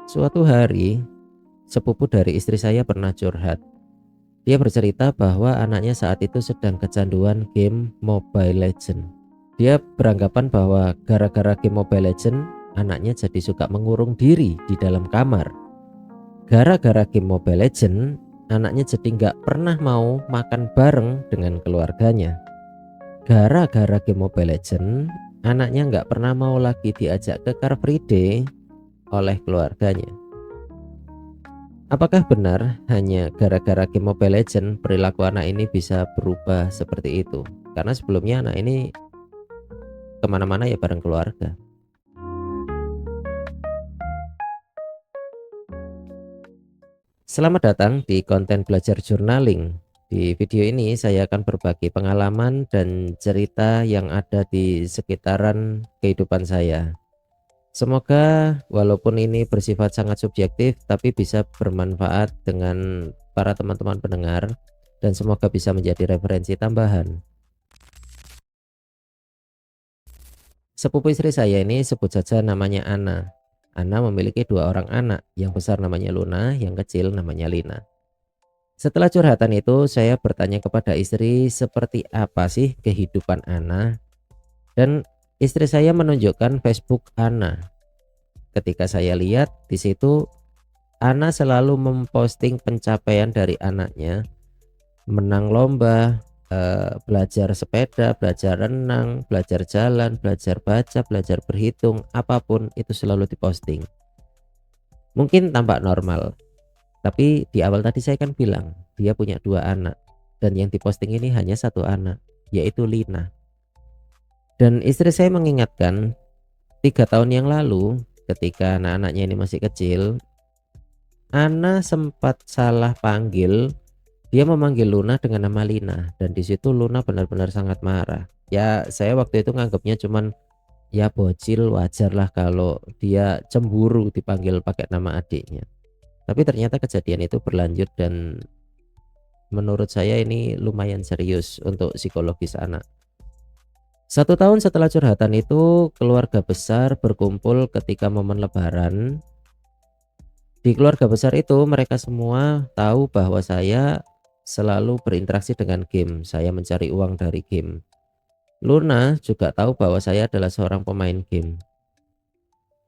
Suatu hari, sepupu dari istri saya pernah curhat. Dia bercerita bahwa anaknya saat itu sedang kecanduan game Mobile Legends. Dia beranggapan bahwa gara-gara game Mobile Legends, anaknya jadi suka mengurung diri di dalam kamar. Gara-gara game Mobile Legends, anaknya jadi nggak pernah mau makan bareng dengan keluarganya. Gara-gara game Mobile Legends, anaknya nggak pernah mau lagi diajak ke Car Free Day oleh keluarganya. Apakah benar hanya gara-gara game Mobile Legends perilaku anak ini bisa berubah seperti itu? Karena sebelumnya anak ini kemana-mana ya bareng keluarga. Selamat datang di konten belajar journaling. Di video ini saya akan berbagi pengalaman dan cerita yang ada di sekitaran kehidupan saya. Semoga walaupun ini bersifat sangat subjektif tapi bisa bermanfaat dengan para teman-teman pendengar dan semoga bisa menjadi referensi tambahan. Sepupu istri saya ini sebut saja namanya Ana. Ana memiliki dua orang anak, yang besar namanya Luna, yang kecil namanya Lina. Setelah curhatan itu, saya bertanya kepada istri seperti apa sih kehidupan Ana, dan istri saya menunjukkan Facebook Ana. Ketika saya lihat di situ, Ana selalu memposting pencapaian dari anaknya, menang lomba, belajar sepeda, belajar renang, belajar jalan, belajar baca, belajar berhitung, apapun itu selalu diposting. Mungkin tampak normal, tapi di awal tadi saya kan bilang dia punya dua anak dan yang diposting ini hanya satu anak, yaitu Lina. Dan istri saya mengingatkan 3 tahun yang lalu ketika anak-anaknya ini masih kecil, Ana sempat salah panggil. Dia memanggil Luna dengan nama Lina dan di situ Luna benar-benar sangat marah. Ya, saya waktu itu nganggapnya cuman ya bocil, wajar lah kalau dia cemburu dipanggil pakai nama adiknya. Tapi ternyata kejadian itu berlanjut dan menurut saya ini lumayan serius untuk psikologis anak. 1 tahun setelah curhatan itu, keluarga besar berkumpul ketika momen Lebaran. Di keluarga besar itu mereka semua tahu bahwa saya selalu berinteraksi dengan game. Saya mencari uang dari game. Luna juga tahu bahwa saya adalah seorang pemain game.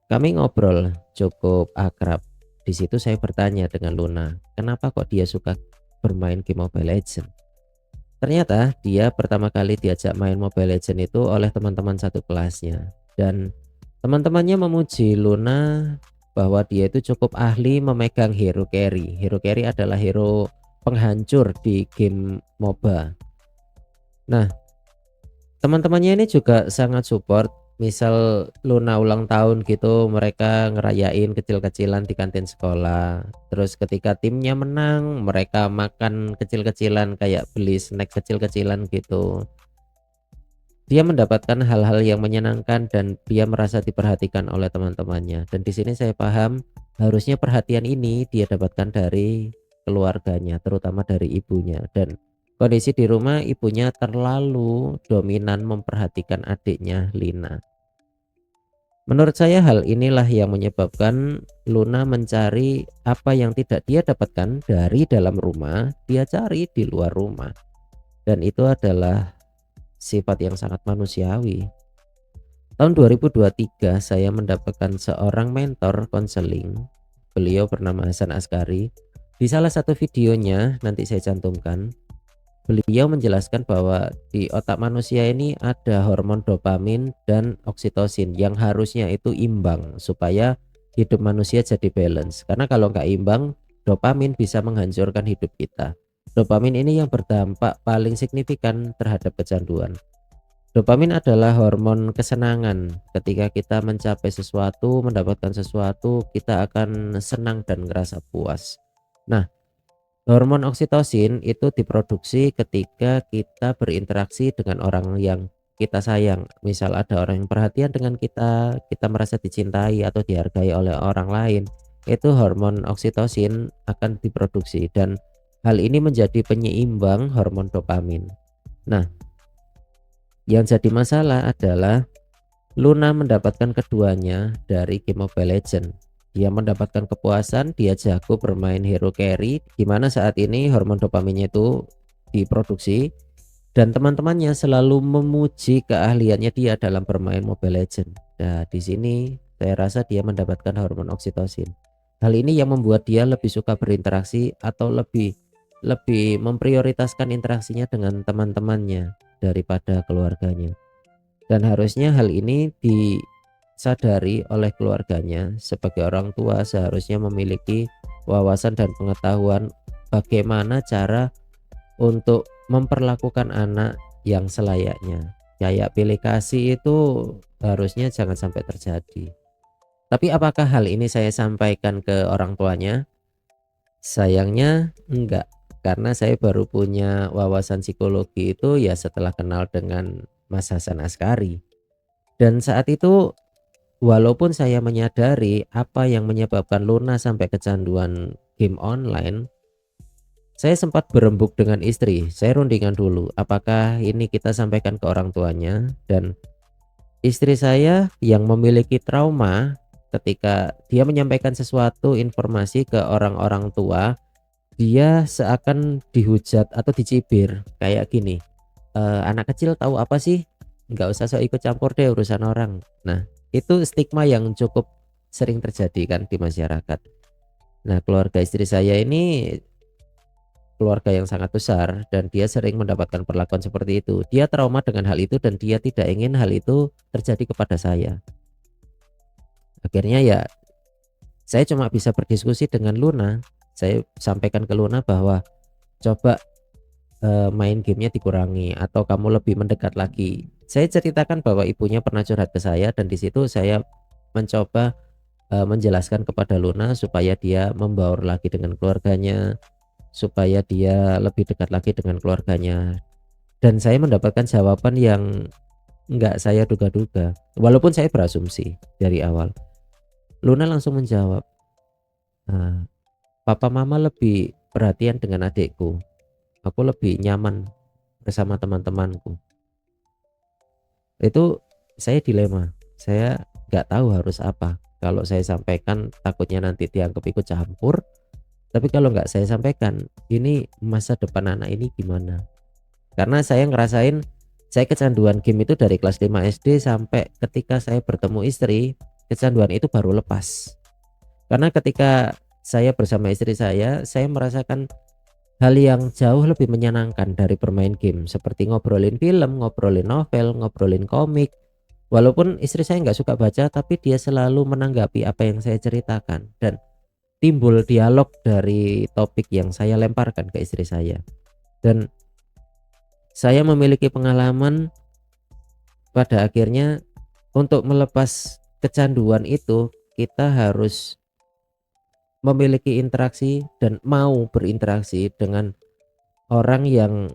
Kami ngobrol cukup akrab. Di situ saya bertanya dengan Luna, kenapa kok dia suka bermain game Mobile Legends? Ternyata dia pertama kali diajak main Mobile Legends itu oleh teman-teman satu kelasnya. Dan teman-temannya memuji Luna bahwa dia itu cukup ahli memegang hero carry. Hero carry adalah hero penghancur di game MOBA. Nah, teman-temannya ini juga sangat support. Misal Luna ulang tahun gitu, mereka ngerayain kecil-kecilan di kantin sekolah. Terus ketika timnya menang, mereka makan kecil-kecilan kayak beli snack kecil-kecilan gitu. Dia mendapatkan hal-hal yang menyenangkan dan dia merasa diperhatikan oleh teman-temannya. Dan di sini saya paham harusnya perhatian ini dia dapatkan dari keluarganya, terutama dari ibunya. Dan kondisi di rumah ibunya terlalu dominan memperhatikan adiknya Lina. Menurut saya hal inilah yang menyebabkan Luna mencari apa yang tidak dia dapatkan dari dalam rumah, dia cari di luar rumah. Dan itu adalah sifat yang sangat manusiawi. Tahun 2023 saya mendapatkan seorang mentor konseling. Beliau bernama Hasan Askari. Di salah satu videonya nanti saya cantumkan, beliau menjelaskan bahwa di otak manusia ini ada hormon dopamin dan oksitosin yang harusnya itu imbang supaya hidup manusia jadi balance. Karena kalau nggak imbang, dopamin bisa menghancurkan hidup kita. Dopamin ini yang berdampak paling signifikan terhadap kecanduan. Dopamin adalah hormon kesenangan. Ketika kita mencapai sesuatu, mendapatkan sesuatu, kita akan senang dan ngerasa puas. Nah, hormon oksitosin itu diproduksi ketika kita berinteraksi dengan orang yang kita sayang. Misal ada orang yang perhatian dengan kita, kita merasa dicintai atau dihargai oleh orang lain. Itu hormon oksitosin akan diproduksi dan hal ini menjadi penyeimbang hormon dopamin. Nah, yang jadi masalah adalah Luna mendapatkan keduanya dari game Mobile Legends. Dia mendapatkan kepuasan, dia jago bermain hero carry, di mana saat ini hormon dopaminnya itu diproduksi dan teman-temannya selalu memuji keahliannya dia dalam bermain Mobile Legends. Nah, di sini saya rasa dia mendapatkan hormon oksitosin. Hal ini yang membuat dia lebih suka berinteraksi atau lebih lebih memprioritaskan interaksinya dengan teman-temannya daripada keluarganya. Dan harusnya hal ini disadari oleh keluarganya. Sebagai orang tua seharusnya memiliki wawasan dan pengetahuan bagaimana cara untuk memperlakukan anak yang selayaknya. Kayak pilih kasih itu harusnya jangan sampai terjadi. Tapi apakah hal ini saya sampaikan ke orang tuanya? Sayangnya enggak, karena saya baru punya wawasan psikologi itu ya setelah kenal dengan Mas Hasan Askari. Dan saat itu walaupun saya menyadari apa yang menyebabkan Luna sampai kecanduan game online, saya sempat berembuk dengan istri. Saya rundingan dulu, apakah ini kita sampaikan ke orang tuanya, dan istri saya yang memiliki trauma ketika dia menyampaikan sesuatu informasi ke orang-orang tua, dia seakan dihujat atau dicibir kayak gini, anak kecil tahu apa sih? Nggak usah sok ikut campur deh urusan orang. Nah, itu stigma yang cukup sering terjadi kan di masyarakat. Nah, keluarga istri saya ini keluarga yang sangat besar dan dia sering mendapatkan perlakuan seperti itu. Dia trauma dengan hal itu dan dia tidak ingin hal itu terjadi kepada saya. Akhirnya ya saya cuma bisa berdiskusi dengan Luna. Saya sampaikan ke Luna bahwa coba main gamenya dikurangi atau kamu lebih mendekat lagi. Saya ceritakan bahwa ibunya pernah curhat ke saya dan di situ saya mencoba menjelaskan kepada Luna supaya dia membaur lagi dengan keluarganya, supaya dia lebih dekat lagi dengan keluarganya. Dan saya mendapatkan jawaban yang enggak saya duga-duga. Walaupun saya berasumsi dari awal. Luna langsung menjawab, papa mama lebih perhatian dengan adikku. Aku lebih nyaman bersama teman-temanku. Itu saya dilema. Saya nggak tahu harus apa. Kalau saya sampaikan takutnya nanti dianggap ikut campur. Tapi kalau nggak saya sampaikan, ini masa depan anak ini gimana? Karena saya ngerasain saya kecanduan game itu dari kelas 5 SD sampai ketika saya bertemu istri, kecanduan itu baru lepas. Karena ketika saya bersama istri saya merasakan hal yang jauh lebih menyenangkan dari bermain game, seperti ngobrolin film, ngobrolin novel, ngobrolin komik. Walaupun istri saya nggak suka baca, tapi dia selalu menanggapi apa yang saya ceritakan dan timbul dialog dari topik yang saya lemparkan ke istri saya. Dan saya memiliki pengalaman pada akhirnya untuk melepas kecanduan itu kita harus memiliki interaksi dan mau berinteraksi dengan orang yang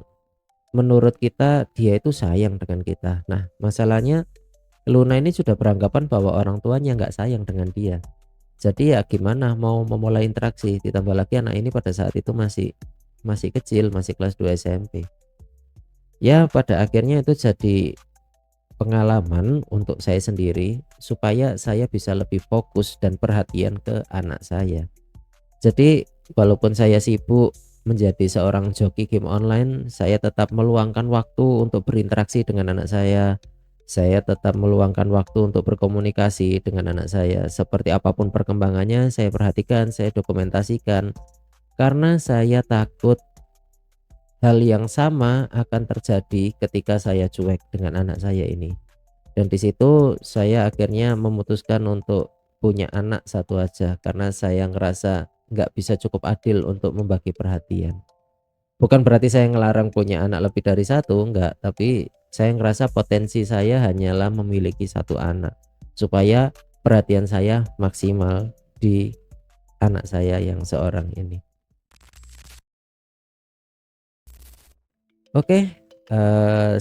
menurut kita dia itu sayang dengan kita. Nah, masalahnya Luna ini sudah beranggapan bahwa orang tuanya nggak sayang dengan dia. Jadi ya gimana mau memulai interaksi, ditambah lagi anak ini pada saat itu masih kecil, masih kelas 2 SMP. Ya pada akhirnya itu jadi pengalaman untuk saya sendiri supaya saya bisa lebih fokus dan perhatian ke anak saya. Jadi walaupun saya sibuk menjadi seorang joki game online, saya tetap meluangkan waktu untuk berinteraksi dengan anak saya. Saya tetap meluangkan waktu untuk berkomunikasi dengan anak saya. Seperti apapun perkembangannya, saya perhatikan, saya dokumentasikan. Karena saya takut hal yang sama akan terjadi ketika saya cuek dengan anak saya ini. Dan di situ saya akhirnya memutuskan untuk punya anak satu aja karena saya ngerasa nggak bisa cukup adil untuk membagi perhatian. Bukan berarti saya ngelarang punya anak lebih dari satu, enggak, tapi saya ngerasa potensi saya hanyalah memiliki satu anak supaya perhatian saya maksimal di anak saya yang seorang ini. Oke,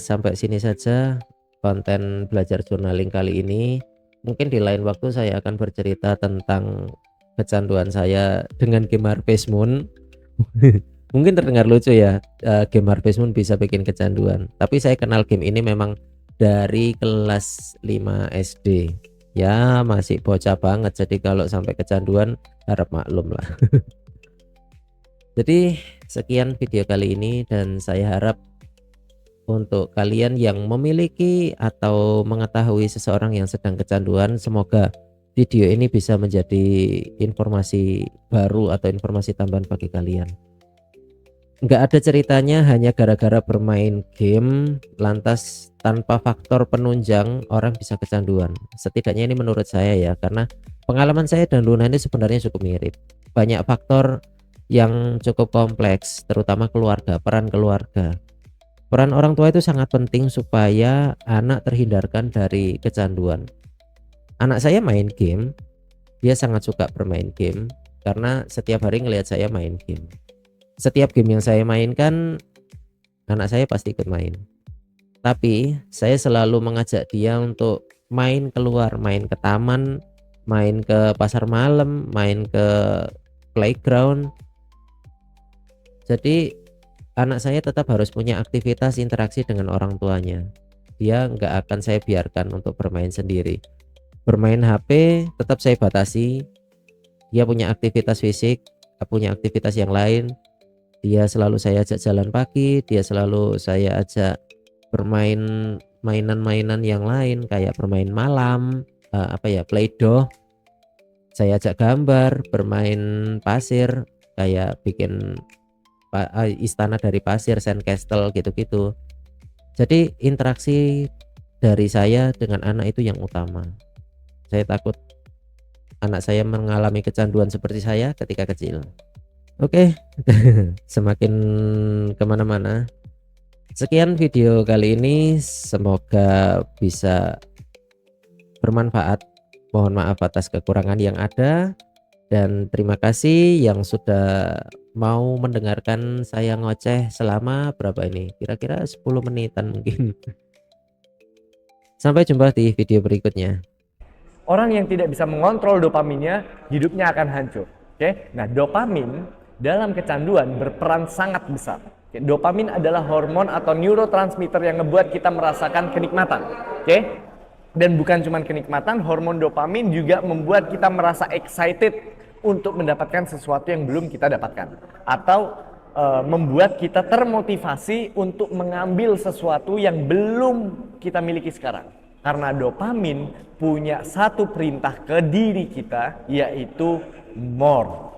sampai sini saja konten belajar journaling kali ini. Mungkin di lain waktu saya akan bercerita tentang kecanduan saya dengan game Harvest Moon. Mungkin terdengar lucu ya, game Harvest Moon bisa bikin kecanduan. Tapi saya kenal game ini memang dari kelas 5 SD. Ya masih bocah banget, jadi kalau sampai kecanduan harap maklum lah. Jadi sekian video kali ini, dan saya harap untuk kalian yang memiliki atau mengetahui seseorang yang sedang kecanduan, semoga video ini bisa menjadi informasi baru atau informasi tambahan bagi kalian. Nggak ada ceritanya hanya gara-gara bermain game lantas tanpa faktor penunjang orang bisa kecanduan. Setidaknya ini menurut saya ya, karena pengalaman saya dan Luna ini sebenarnya cukup mirip. Banyak faktor yang cukup kompleks, terutama keluarga, peran keluarga. Peran orang tua itu sangat penting supaya anak terhindarkan dari kecanduan. Anak saya main game, dia sangat suka bermain game karena setiap hari ngelihat saya main game. Setiap game yang saya mainkan, anak saya pasti ikut main. Tapi saya selalu mengajak dia untuk main keluar, main ke taman, main ke pasar malam, main ke playground. Jadi anak saya tetap harus punya aktivitas interaksi dengan orang tuanya. Dia nggak akan saya biarkan untuk bermain sendiri. Bermain HP tetap saya batasi. Dia punya aktivitas fisik, punya aktivitas yang lain. Dia selalu saya ajak jalan pagi, dia selalu saya ajak bermain mainan-mainan yang lain kayak bermain malam, play-doh. Saya ajak gambar, bermain pasir, kayak bikin istana dari pasir, sandcastle gitu-gitu. Jadi interaksi dari saya dengan anak itu yang utama. Saya takut anak saya mengalami kecanduan seperti saya ketika kecil. Oke, semakin kemana-mana. Sekian video kali ini, semoga bisa bermanfaat. Mohon maaf atas kekurangan yang ada, dan terima kasih yang sudah mau mendengarkan saya ngoceh selama berapa ini? Kira-kira 10 menitan mungkin. Sampai jumpa di video berikutnya. Orang yang tidak bisa mengontrol dopaminnya, hidupnya akan hancur. Oke? Nah, dopamin dalam kecanduan berperan sangat besar. Oke? Dopamin adalah hormon atau neurotransmitter yang ngebuat kita merasakan kenikmatan. Oke? Dan bukan cuma kenikmatan, hormon dopamin juga membuat kita merasa excited untuk mendapatkan sesuatu yang belum kita dapatkan. Atau membuat kita termotivasi untuk mengambil sesuatu yang belum kita miliki sekarang. Karena dopamin punya satu perintah ke diri kita, yaitu more.